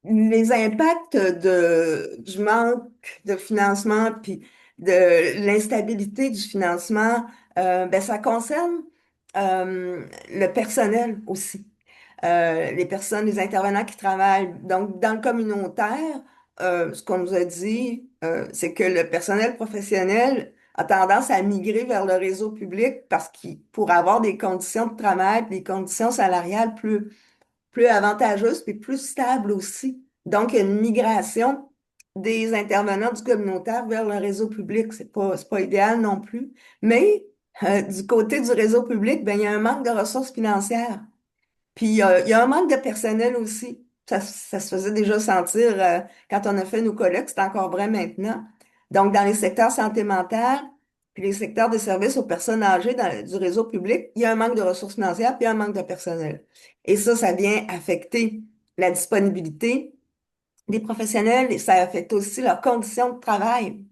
impacts du manque de financement puis de l'instabilité du financement, ben, ça concerne le personnel aussi. Les personnes, les intervenants qui travaillent. Donc, dans le communautaire, ce qu'on nous a dit, c'est que le personnel professionnel a tendance à migrer vers le réseau public parce qu'il pour avoir des conditions de travail, des conditions salariales plus avantageuses et plus stables aussi. Donc, il y a une migration des intervenants du communautaire vers le réseau public. C'est pas idéal non plus. Mais du côté du réseau public, ben, il y a un manque de ressources financières. Puis, il y a un manque de personnel aussi. Ça se faisait déjà sentir quand on a fait nos colloques, c'est encore vrai maintenant. Donc, dans les secteurs santé mentale, puis les secteurs de services aux personnes âgées du réseau public, il y a un manque de ressources financières, puis un manque de personnel. Et ça vient affecter la disponibilité des professionnels et ça affecte aussi leurs conditions de travail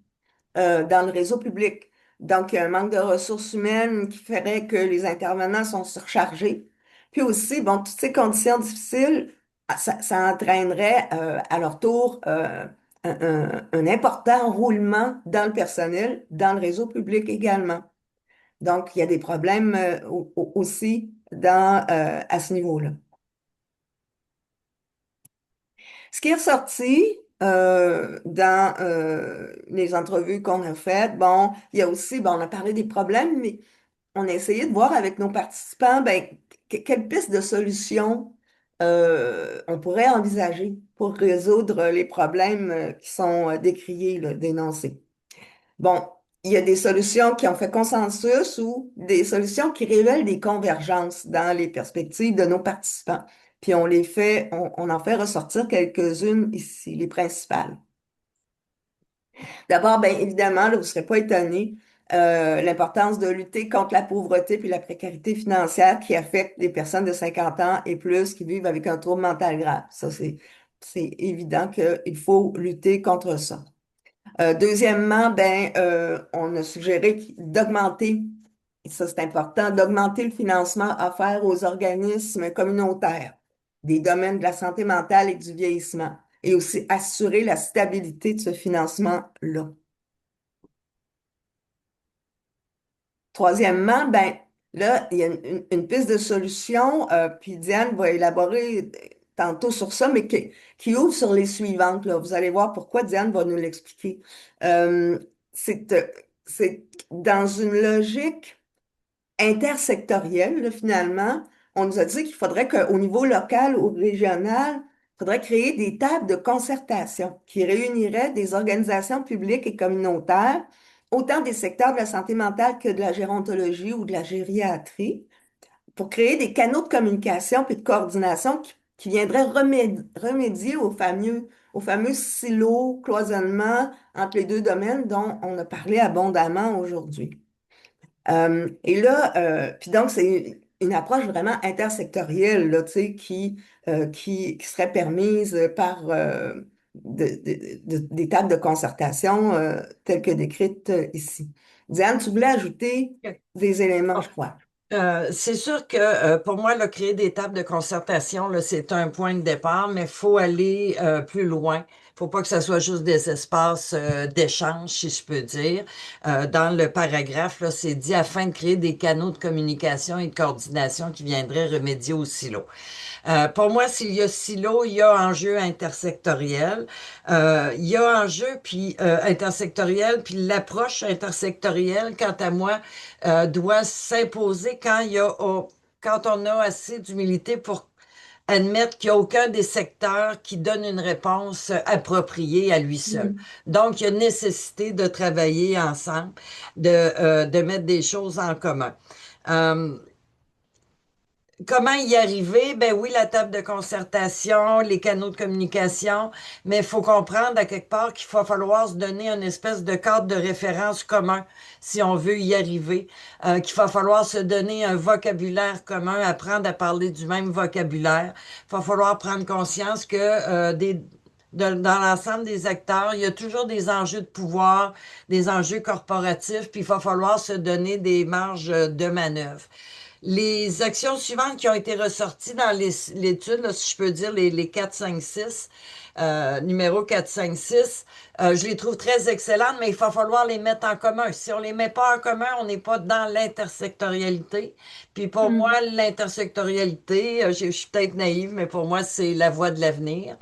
dans le réseau public. Donc, il y a un manque de ressources humaines qui ferait que les intervenants sont surchargés. Puis aussi, bon, toutes ces conditions difficiles, ça entraînerait à leur tour un important roulement dans le personnel, dans le réseau public également. Donc, il y a des problèmes aussi à ce niveau-là. Ce qui est ressorti dans les entrevues qu'on a faites, bon, il y a aussi, bon, on a parlé des problèmes, mais on a essayé de voir avec nos participants, ben, quelle piste de solution on pourrait envisager pour résoudre les problèmes qui sont décriés, là, dénoncés. Bon, il y a des solutions qui ont fait consensus ou des solutions qui révèlent des convergences dans les perspectives de nos participants. Puis on en fait ressortir quelques-unes ici, les principales. D'abord, bien évidemment, là, vous ne serez pas étonnés, l'importance de lutter contre la pauvreté puis la précarité financière qui affecte les personnes de 50 ans et plus qui vivent avec un trouble mental grave. Ça, c'est évident qu'il faut lutter contre ça. Deuxièmement, ben, on a suggéré d'augmenter, et ça c'est important, d'augmenter le financement offert aux organismes communautaires des domaines de la santé mentale et du vieillissement, et aussi assurer la stabilité de ce financement-là. Troisièmement, ben, là, il y a une piste de solution, puis Diane va élaborer tantôt sur ça, mais qui ouvre sur les suivantes, là. Vous allez voir pourquoi Diane va nous l'expliquer. Euh, c'est, euh, c'est dans une logique intersectorielle, là, finalement. On nous a dit qu'il faudrait qu'au niveau local ou régional, il faudrait créer des tables de concertation qui réuniraient des organisations publiques et communautaires autant des secteurs de la santé mentale que de la gérontologie ou de la gériatrie, pour créer des canaux de communication puis de coordination qui viendraient remédier aux fameux silos, cloisonnements entre les deux domaines dont on a parlé abondamment aujourd'hui. Et là, puis donc, c'est une approche vraiment intersectorielle, là, tu sais, qui serait permise par des tables de concertation telles que décrites ici. Diane, tu voulais ajouter des éléments, je crois. C'est sûr que pour moi, là, créer des tables de concertation, là, c'est un point de départ, mais il faut aller plus loin. Il faut pas que ce soit juste des espaces d'échange, si je peux dire. Dans le paragraphe, là, c'est dit afin de créer des canaux de communication et de coordination qui viendraient remédier aux silos. Pour moi, s'il y a silo, il y a enjeu intersectoriel. Il y a enjeu puis intersectoriel, puis l'approche intersectorielle, quant à moi, doit s'imposer quand on a assez d'humilité pour admettre qu'il n'y a aucun des secteurs qui donne une réponse appropriée à lui seul. Mm. Donc, il y a nécessité de travailler ensemble, de mettre des choses en commun. Euh, Comment y arriver? Ben oui, la table de concertation, les canaux de communication, mais il faut comprendre à quelque part qu'il va falloir se donner une espèce de cadre de référence commun si on veut y arriver, qu'il va falloir se donner un vocabulaire commun, apprendre à parler du même vocabulaire. Il va falloir prendre conscience que dans l'ensemble des acteurs, il y a toujours des enjeux de pouvoir, des enjeux corporatifs, puis il va falloir se donner des marges de manœuvre. Les actions suivantes qui ont été ressorties dans l'étude, là, si je peux dire les 4, 5, 6, numéro 4, 5, 6, je les trouve très excellentes, mais il va falloir les mettre en commun. Si on les met pas en commun, on n'est pas dans l'intersectorialité. Puis pour moi, Hmm. l'intersectorialité, je suis peut-être naïve, mais pour moi, c'est la voie de l'avenir.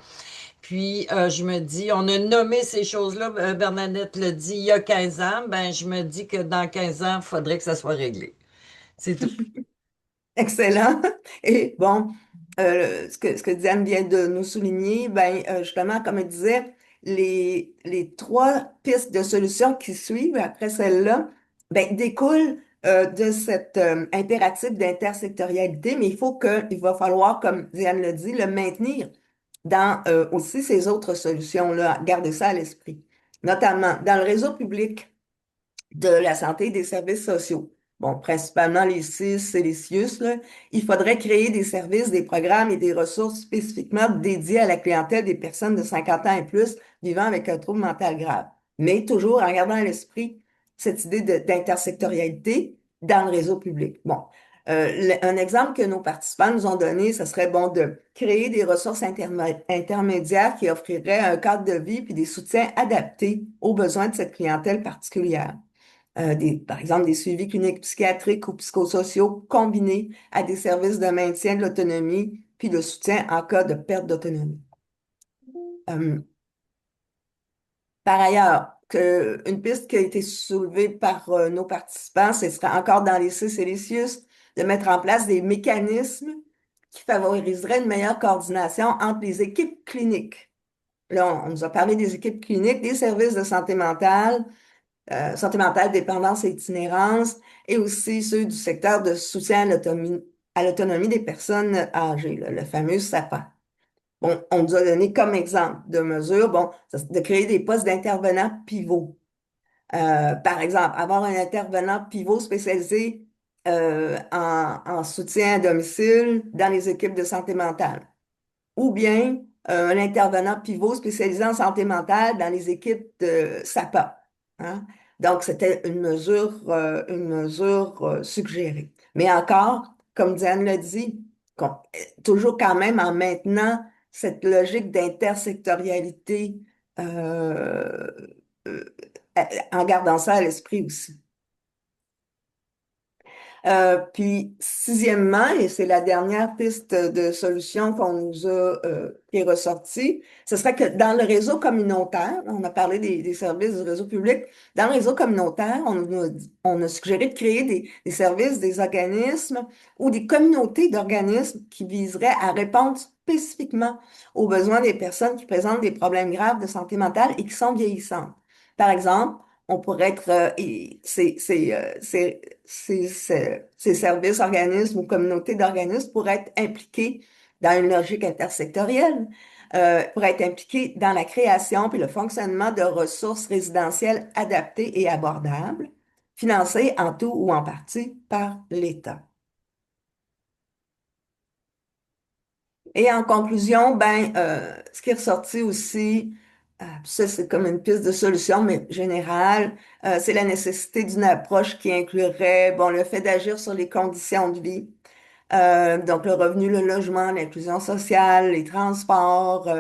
Puis je me dis, on a nommé ces choses-là, Bernadette l'a dit il y a 15 ans, ben je me dis que dans 15 ans, il faudrait que ça soit réglé. C'est tout. Excellent. Et bon, ce que Diane vient de nous souligner, ben, justement, comme elle disait, les trois pistes de solutions qui suivent après celle-là, ben, découlent de cet impératif d'intersectorialité, mais il va falloir, comme Diane l'a dit, le maintenir dans aussi ces autres solutions-là. Garder ça à l'esprit. Notamment dans le réseau public de la santé et des services sociaux. Bon, principalement les CIS et les CIUS, là, il faudrait créer des services, des programmes et des ressources spécifiquement dédiés à la clientèle des personnes de 50 ans et plus vivant avec un trouble mental grave. Mais toujours en gardant à l'esprit cette idée d'intersectorialité dans le réseau public. Bon, un exemple que nos participants nous ont donné, ce serait bon de créer des ressources intermédiaires qui offriraient un cadre de vie puis des soutiens adaptés aux besoins de cette clientèle particulière par exemple, des suivis cliniques psychiatriques ou psychosociaux combinés à des services de maintien de l'autonomie puis de soutien en cas de perte d'autonomie. Euh, Par ailleurs, une piste qui a été soulevée par nos participants, ce serait encore dans les CIS et les CIUS, de mettre en place des mécanismes qui favoriseraient une meilleure coordination entre les équipes cliniques. Là, on nous a parlé des équipes cliniques, des services de santé mentale, dépendance et itinérance, et aussi ceux du secteur de soutien à l'autonomie des personnes âgées, là, le fameux SAPA. Bon, on nous a donné comme exemple de mesure, bon, de créer des postes d'intervenants pivots. Par exemple, avoir un intervenant pivot spécialisé en soutien à domicile dans les équipes de santé mentale. Ou bien un intervenant pivot spécialisé en santé mentale dans les équipes de SAPA. Hein? Donc, c'était une mesure suggérée. Mais encore, comme Diane l'a dit, toujours quand même en maintenant cette logique d'intersectorialité euh, euh, en gardant ça à l'esprit aussi. Puis, sixièmement, et c'est la dernière piste de solution qu'on nous a, qui est ressortie, ce serait que dans le réseau communautaire, on a parlé des services du réseau public, dans le réseau communautaire, on a suggéré de créer des services, des organismes ou des communautés d'organismes qui viseraient à répondre spécifiquement aux besoins des personnes qui présentent des problèmes graves de santé mentale et qui sont vieillissantes. Par exemple, on pourrait être, ces services, organismes ou communautés d'organismes pourraient être impliqués dans une logique intersectorielle, pourraient être impliqués dans la création puis le fonctionnement de ressources résidentielles adaptées et abordables, financées en tout ou en partie par l'État. Et en conclusion, ben, ce qui est ressorti aussi, ça c'est comme une piste de solution, mais générale, c'est la nécessité d'une approche qui inclurait, bon, le fait d'agir sur les conditions de vie, donc le revenu, le logement, l'inclusion sociale, les transports,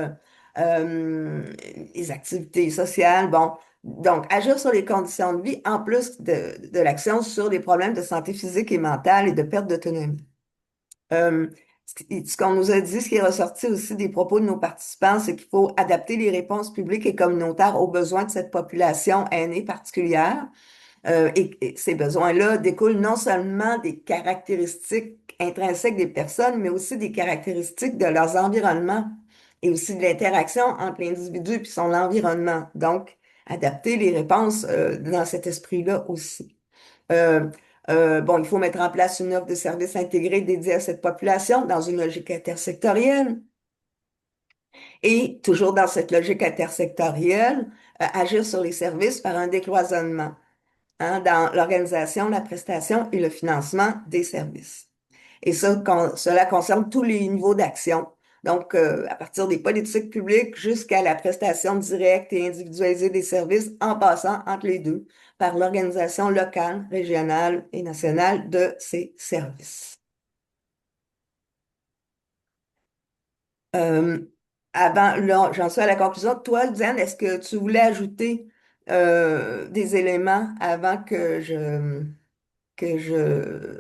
les activités sociales, bon. Donc, agir sur les conditions de vie en plus de l'action sur les problèmes de santé physique et mentale et de perte d'autonomie. Euh, Ce qu'on nous a dit, ce qui est ressorti aussi des propos de nos participants, c'est qu'il faut adapter les réponses publiques et communautaires aux besoins de cette population aînée particulière. Et ces besoins-là découlent non seulement des caractéristiques intrinsèques des personnes, mais aussi des caractéristiques de leurs environnements et aussi de l'interaction entre l'individu et son environnement. Donc, adapter les réponses dans cet esprit-là aussi. Euh, Bon, il faut mettre en place une offre de services intégrés dédiée à cette population dans une logique intersectorielle. Et toujours dans cette logique intersectorielle, agir sur les services par un décloisonnement, hein, dans l'organisation, la prestation et le financement des services. Et ça, cela concerne tous les niveaux d'action. Donc, à partir des politiques publiques jusqu'à la prestation directe et individualisée des services, en passant entre les deux, par l'organisation locale, régionale et nationale de ces services. Euh, Avant, là, j'en suis à la conclusion. Toi, Diane, est-ce que tu voulais ajouter des éléments avant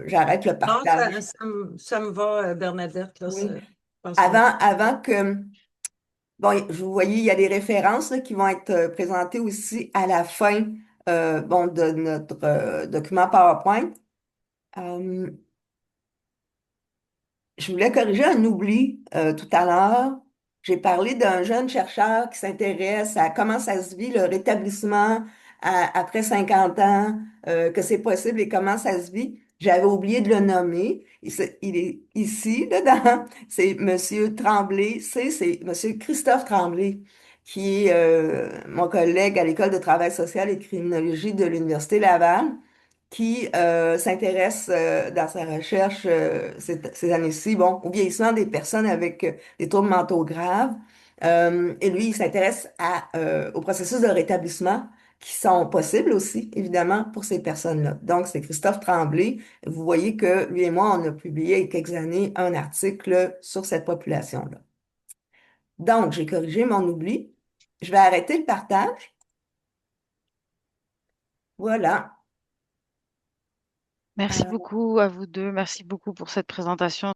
j'arrête le Non, partage? ça me va, Bernadette, là, Oui. je pense qu'on... Avant que, bon, vous voyez, il y a des références là, qui vont être présentées aussi à la fin, bon, de notre document PowerPoint. Euh, Je voulais corriger un oubli tout à l'heure. J'ai parlé d'un jeune chercheur qui s'intéresse à comment ça se vit, le rétablissement après 50 ans, que c'est possible et comment ça se vit. J'avais oublié de le nommer. Il est ici, dedans. C'est Monsieur Tremblay. C'est Monsieur Christophe Tremblay, qui est mon collègue à l'École de travail social et criminologie de l'Université Laval qui s'intéresse dans sa recherche ces années-ci, bon, au vieillissement des personnes avec des troubles mentaux graves. Et lui, il s'intéresse au processus de rétablissement qui sont possibles aussi, évidemment, pour ces personnes-là. Donc, c'est Christophe Tremblay. Vous voyez que lui et moi, on a publié il y a quelques années un article sur cette population-là. Donc, j'ai corrigé mon oubli. Je vais arrêter le partage. Merci Euh, beaucoup à vous deux. Merci beaucoup pour cette présentation.